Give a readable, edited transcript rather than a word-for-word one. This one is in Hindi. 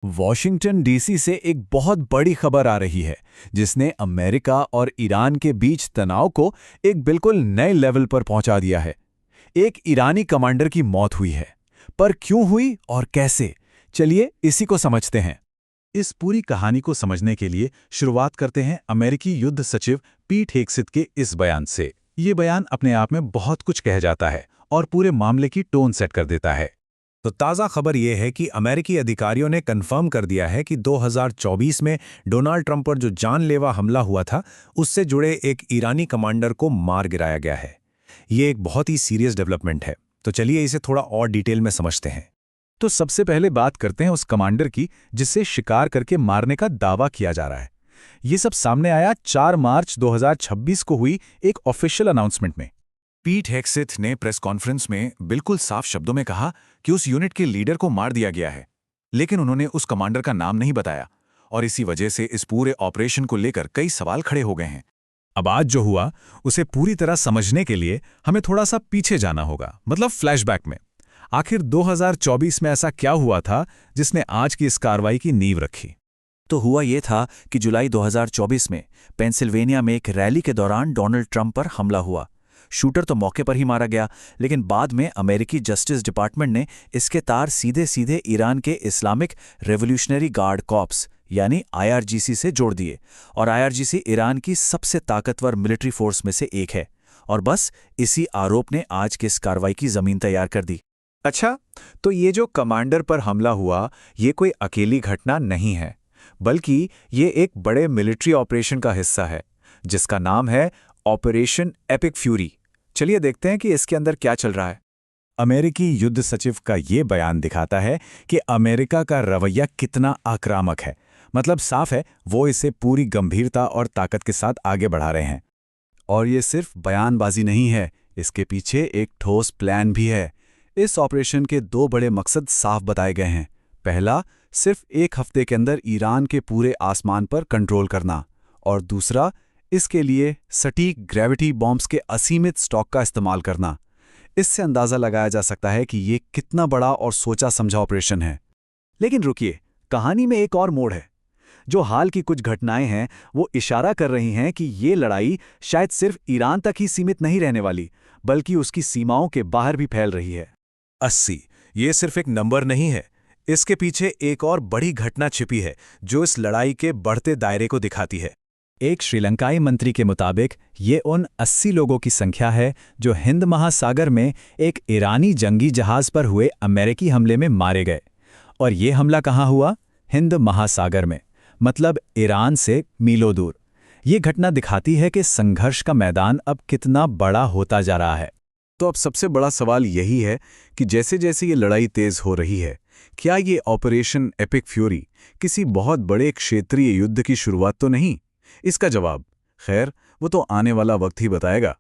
वॉशिंगटन डीसी से एक बहुत बड़ी खबर आ रही है जिसने अमेरिका और ईरान के बीच तनाव को एक बिल्कुल नए लेवल पर पहुंचा दिया है। एक ईरानी कमांडर की मौत हुई है। पर क्यों हुई और कैसे? चलिए इसी को समझते हैं। इस पूरी कहानी को समझने के लिए शुरुआत करते हैं अमेरिकी युद्ध सचिव पीट हेग्सेथ के इस बयान से। ये बयान अपने आप में बहुत कुछ कह जाता है और पूरे मामले की टोन सेट कर देता है। तो ताज़ा खबर यह है कि अमेरिकी अधिकारियों ने कंफर्म कर दिया है कि 2024 में डोनाल्ड ट्रंप पर जो जानलेवा हमला हुआ था, उससे जुड़े एक ईरानी कमांडर को मार गिराया गया है। ये एक बहुत ही सीरियस डेवलपमेंट है। तो चलिए इसे थोड़ा और डिटेल में समझते हैं। तो सबसे पहले बात करते हैं उस कमांडर की जिसे शिकार करके मारने का दावा किया जा रहा है। ये सब सामने आया 4 मार्च 2026 को हुई एक ऑफिशियल अनाउंसमेंट में। पीट हेग्सेथ ने प्रेस कॉन्फ्रेंस में बिल्कुल साफ शब्दों में कहा कि उस यूनिट के लीडर को मार दिया गया है, लेकिन उन्होंने उस कमांडर का नाम नहीं बताया और इसी वजह से इस पूरे ऑपरेशन को लेकर कई सवाल खड़े हो गए हैं। अब आज जो हुआ उसे पूरी तरह समझने के लिए हमें थोड़ा सा पीछे जाना होगा, मतलब फ्लैशबैक में। आखिर 2024 में ऐसा क्या हुआ था जिसने आज की इस कार्रवाई की नींव रखी? तो हुआ ये था कि जुलाई 2024 में पेंसिल्वेनिया में एक रैली के दौरान डोनाल्ड ट्रंप पर हमला हुआ। शूटर तो मौके पर ही मारा गया, लेकिन बाद में अमेरिकी जस्टिस डिपार्टमेंट ने इसके तार सीधे सीधे ईरान के इस्लामिक रेवोल्यूशनरी गार्ड कॉर्प्स यानी IRGC से जोड़ दिए। और IRGC ईरान की सबसे ताकतवर मिलिट्री फोर्स में से एक है। और बस इसी आरोप ने आज की इस कार्रवाई की जमीन तैयार कर दी। अच्छा, तो ये जो कमांडर पर हमला हुआ, ये कोई अकेली घटना नहीं है, बल्कि ये एक बड़े मिलिट्री ऑपरेशन का हिस्सा है जिसका नाम है ऑपरेशन एपिक फ्यूरी। चलिए देखते हैं कि इसके अंदर क्या चल रहा है। अमेरिकी युद्ध सचिव का ये बयान दिखाता है कि अमेरिका का रवैया कितना आक्रामक है। मतलब साफ है, वो इसे पूरी गंभीरता और ताकत के साथ आगे बढ़ा रहे हैं। और ये सिर्फ बयानबाजी नहीं है, इसके पीछे एक ठोस प्लान भी है। इस ऑपरेशन के 2 बड़े मकसद साफ बताए गए हैं। पहला, सिर्फ 1 हफ्ते के अंदर ईरान के पूरे आसमान पर कंट्रोल करना, और दूसरा, इसके लिए सटीक ग्रेविटी बॉम्ब्स के असीमित स्टॉक का इस्तेमाल करना। इससे अंदाज़ा लगाया जा सकता है कि ये कितना बड़ा और सोचा समझा ऑपरेशन है। लेकिन रुकिए, कहानी में एक और मोड़ है। जो हाल की कुछ घटनाएं हैं वो इशारा कर रही हैं कि ये लड़ाई शायद सिर्फ ईरान तक ही सीमित नहीं रहने वाली, बल्कि उसकी सीमाओं के बाहर भी फैल रही है। 80 ये सिर्फ एक नंबर नहीं है, इसके पीछे एक और बड़ी घटना छिपी है जो इस लड़ाई के बढ़ते दायरे को दिखाती है। एक श्रीलंकाई मंत्री के मुताबिक ये उन 80 लोगों की संख्या है जो हिंद महासागर में एक ईरानी जंगी जहाज पर हुए अमेरिकी हमले में मारे गए। और ये हमला कहाँ हुआ? हिंद महासागर में, मतलब ईरान से मीलों दूर। ये घटना दिखाती है कि संघर्ष का मैदान अब कितना बड़ा होता जा रहा है। तो अब सबसे बड़ा सवाल यही है कि जैसे जैसे ये लड़ाई तेज हो रही है, क्या ये ऑपरेशन एपिक फ्यूरी किसी बहुत बड़े क्षेत्रीय युद्ध की शुरुआत तो नहीं? इसका जवाब, खैर, वो तो आने वाला वक्त ही बताएगा।